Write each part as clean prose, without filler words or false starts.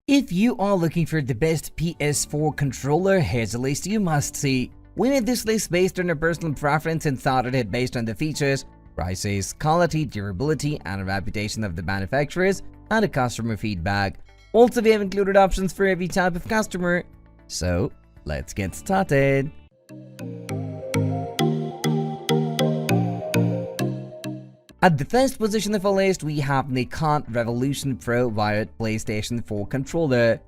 If you are looking for the best PS4 controller, here's a list you must see. We made this list based on our personal preference and thought it based on the features, prices, quality, durability, and reputation of the manufacturers, and the customer feedback. Also, we have included options for every type of customer. So, let's get started. At the first position of our list, we have Nikon Revolution Pro wired PlayStation 4 controller.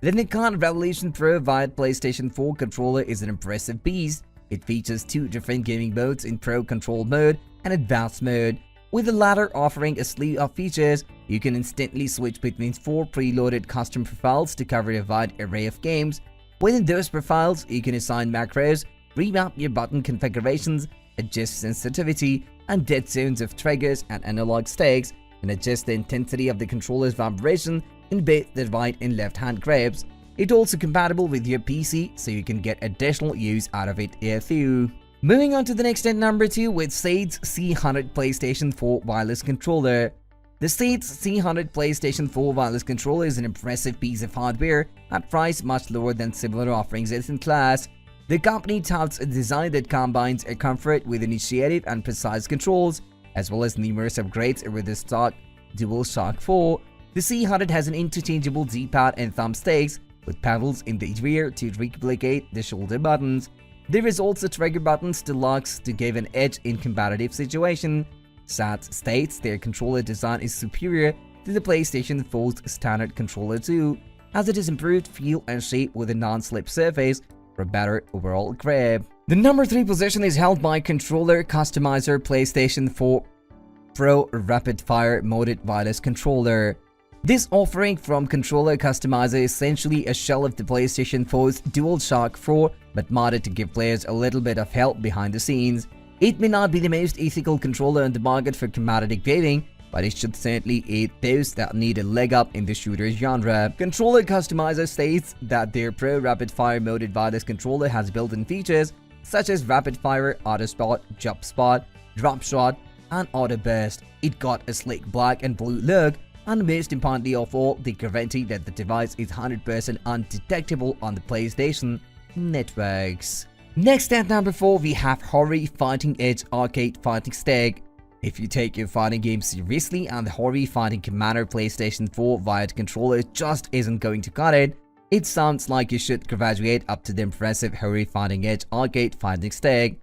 The Nikon Revolution Pro wired PlayStation 4 controller is an impressive piece. It features two different gaming modes in Pro Control mode and Advanced mode. With the latter offering a slew of features, you can instantly switch between 4 preloaded custom profiles to cover a wide array of games. Within those profiles, you can assign macros, remap your button configurations, adjust sensitivity and dead zones of triggers and analog sticks, and adjust the intensity of the controller's vibration in both the right and left hand grips. It's also compatible with your PC, so you can get additional use out of it here too. Moving on to the next at number 2 with Sage C100 PlayStation 4 wireless controller. The Sage C100 PlayStation 4 wireless controller is an impressive piece of hardware at price much lower than similar offerings in class. The company touts a design that combines a comfort with initiative and precise controls, as well as numerous upgrades over the stock DualShock 4. The C100 has an interchangeable D-pad and thumbsticks, with paddles in the rear to replicate the shoulder buttons. There is also trigger buttons to locks to give an edge in competitive situation. SAT states their controller design is superior to the PlayStation 4's standard controller too, as it has improved feel and shape with a non-slip surface for a better overall grip. The number 3 position is held by Controller Customizer PlayStation 4 Pro Rapid Fire Modded Wireless Controller. This offering from Controller Customizer is essentially a shell of the PlayStation 4's DualShock 4, but modded to give players a little bit of help behind the scenes. It may not be the most ethical controller on the market for competitive gaming, but it should certainly aid those that need a leg up in the shooter genre. Controller Customizer states that their Pro Rapid Fire Modded Wireless Controller has built-in features such as Rapid Fire, Auto Spot, Jump Spot, Drop Shot, and Auto Burst. It got a slick black and blue look, and most importantly of all, the guarantee that the device is 100% undetectable on the PlayStation networks. Next at number 4, we have Hori Fighting Edge Arcade Fighting Stick. If you take your fighting game seriously and the Hori Fighting Commander PlayStation 4 wired controller just isn't going to cut it, it sounds like you should graduate up to the impressive Hori Fighting Edge Arcade Fighting Stick.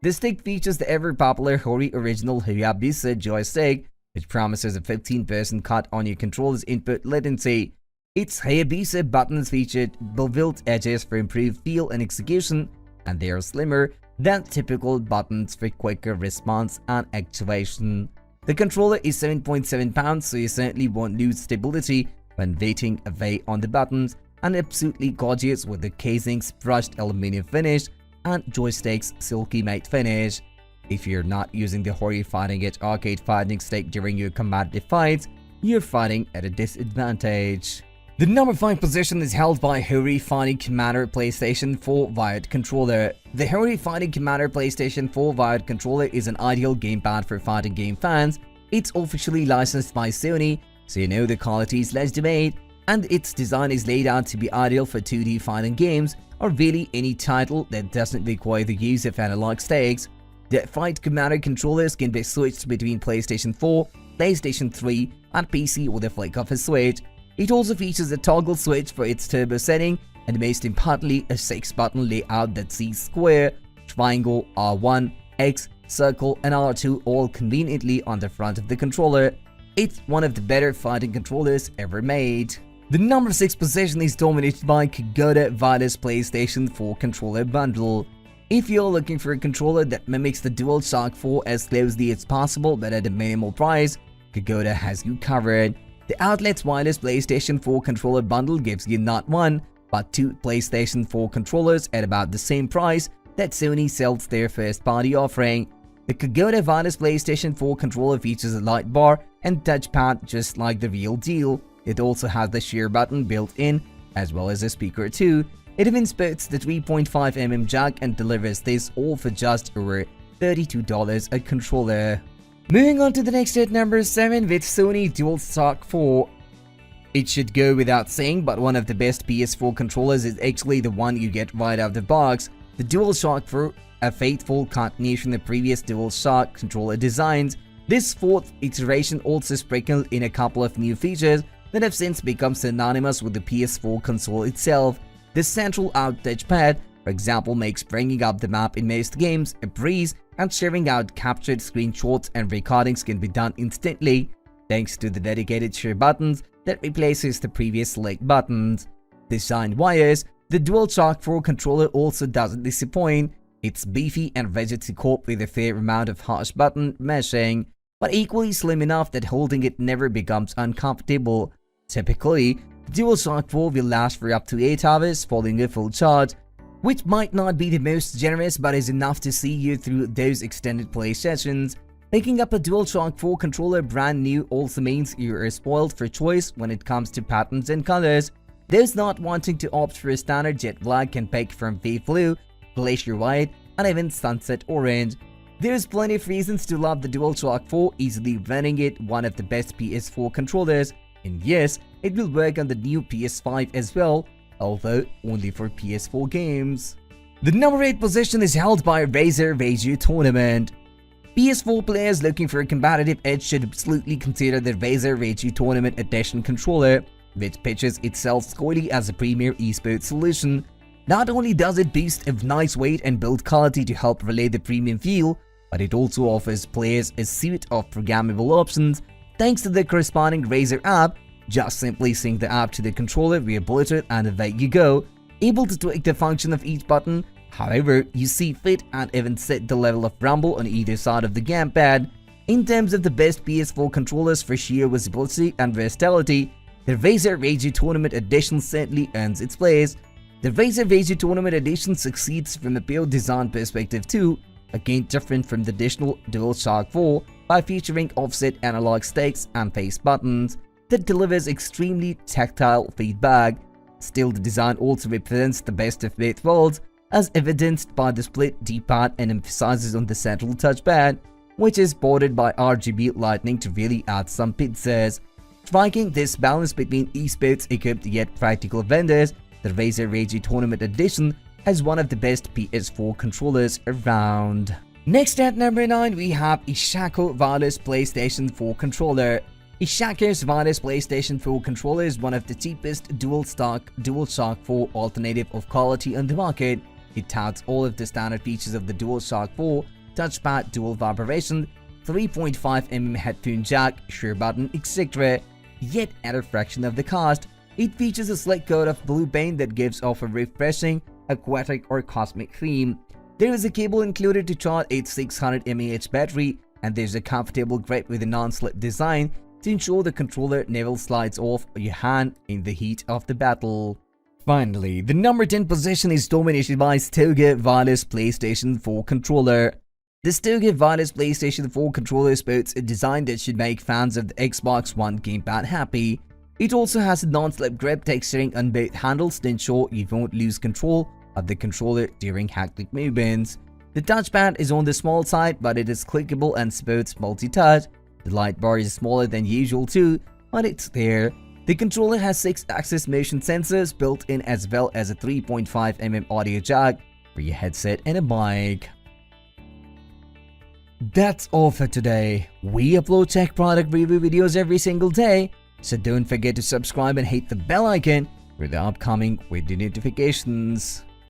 The stick features the ever-popular Hori Original Hayabusa joystick, which promises a 15% cut on your controller's input latency. Its Hayabusa buttons featured built edges for improved feel and execution, and they are slimmer than typical buttons for quicker response and activation. The controller is 7.7 pounds, so you certainly won't lose stability when weighting away on the buttons, and absolutely gorgeous with the casing's brushed aluminum finish and joystick's silky matte finish. If you're not using the Hori Fighting Edge Arcade Fighting Stick during your competitive fights, you're fighting at a disadvantage. The number 5 position is held by Hori Fighting Commander PlayStation 4 wired controller. The Hori Fighting Commander PlayStation 4 wired controller is an ideal gamepad for fighting game fans. It's officially licensed by Sony, so you know the quality is legitimate, and its design is laid out to be ideal for 2D fighting games or really any title that doesn't require the use of analog sticks. The Fight Commander controllers can be switched between PlayStation 4, PlayStation 3, and PC with a flick of a switch. It also features a toggle switch for its turbo setting, and most importantly, a 6-button layout that sees square, triangle, R1, X, circle, and R2 all conveniently on the front of the controller. It's one of the better fighting controllers ever made. The number 6 position is dominated by Kogoda Wireless PlayStation 4 Controller Bundle. If you're looking for a controller that mimics the DualShock 4 as closely as possible but at a minimal price, Kogoda has you covered. The Outlet's Wireless PlayStation 4 Controller Bundle gives you not one, but 2 PlayStation 4 controllers at about the same price that Sony sells their first-party offering. The Kogoda Wireless PlayStation 4 controller features a light bar and touchpad just like the real deal. It also has the share button built in, as well as a speaker too. It even sports the 3.5mm jack and delivers this all for just over $32 a controller. Moving on to the next at number 7 with Sony DualShock 4. It should go without saying, but one of the best PS4 controllers is actually the one you get right out of the box, the DualShock 4, a faithful continuation of previous DualShock controller designs. This fourth iteration also sprinkled in a couple of new features that have since become synonymous with the PS4 console itself. The central out touchpad, for example, makes bringing up the map in most games a breeze, and sharing out captured screenshots and recordings can be done instantly, thanks to the dedicated share buttons that replaces the previous select buttons. Design-wise, the DualShock 4 controller also doesn't disappoint. It's beefy and rigid to cope with a fair amount of harsh button meshing, but equally slim enough that holding it never becomes uncomfortable. Typically, the DualShock 4 will last for up to 8 hours following a full charge, which might not be the most generous but is enough to see you through those extended play sessions. Picking up a DualShock 4 controller brand new also means you are spoiled for choice when it comes to patterns and colors. Those not wanting to opt for a standard jet black can pick from Wave Blue, Glacier White, and even Sunset Orange. There's plenty of reasons to love the DualShock 4, easily running it one of the best PS4 controllers, and yes, it will work on the new PS5 as well, although only for PS4 games. The number 8 position is held by Razer Raiju Tournament. PS4 players looking for a competitive edge should absolutely consider the Razer Raiju Tournament Edition controller, which pitches itself squarely as a premier esports solution. Not only does it boast of nice weight and build quality to help relay the premium feel, but it also offers players a suite of programmable options thanks to the corresponding Razer app. Just simply sync the app to the controller via Bluetooth and away you go, able to tweak the function of each button however you see fit and even set the level of rumble on either side of the gamepad. In terms of the best PS4 controllers for sheer visibility and versatility, the Razer Raiju Tournament Edition certainly earns its place. The Razer Raiju Tournament Edition succeeds from a pure design perspective too, again different from the traditional DualShock 4 by featuring offset analog sticks and face buttons that delivers extremely tactile feedback. Still, the design also represents the best of both worlds, as evidenced by the split D-pad and emphasizes on the central touchpad, which is bordered by RGB lighting to really add some pizzazz. Striking this balance between esports equipped yet practical vendors, the Razer Raiju Tournament Edition has one of the best PS4 controllers around. Next at number 9, we have ISHAKO wireless PlayStation 4 controller. ISHAKO's wireless PlayStation 4 controller is one of the cheapest dual-stock DualShock 4 alternative of quality on the market. It touts all of the standard features of the DualShock 4, touchpad, dual vibration, 3.5mm headphone jack, share button, etc. Yet at a fraction of the cost. It features a slick coat of blue paint that gives off a refreshing, aquatic or cosmic theme. There is a cable included to charge a 600 mAh battery, and there's a comfortable grip with a non-slip design to ensure the controller never slides off your hand in the heat of the battle. Finally, the number 10 position is dominated by Stoga wireless PlayStation 4 controller. The Stoga wireless PlayStation 4 controller sports a design that should make fans of the Xbox One gamepad happy. It also has a non-slip grip texturing on both handles to ensure you won't lose control of the controller during hectic movements. The touchpad is on the small side, but it is clickable and supports multi-touch. The light bar is smaller than usual too, but it's there. The controller has 6-axis motion sensors built in, as well as a 3.5mm audio jack for your headset and a mic. That's all for today. We upload tech product review videos every single day, so don't forget to subscribe and hit the bell icon for the upcoming video notifications.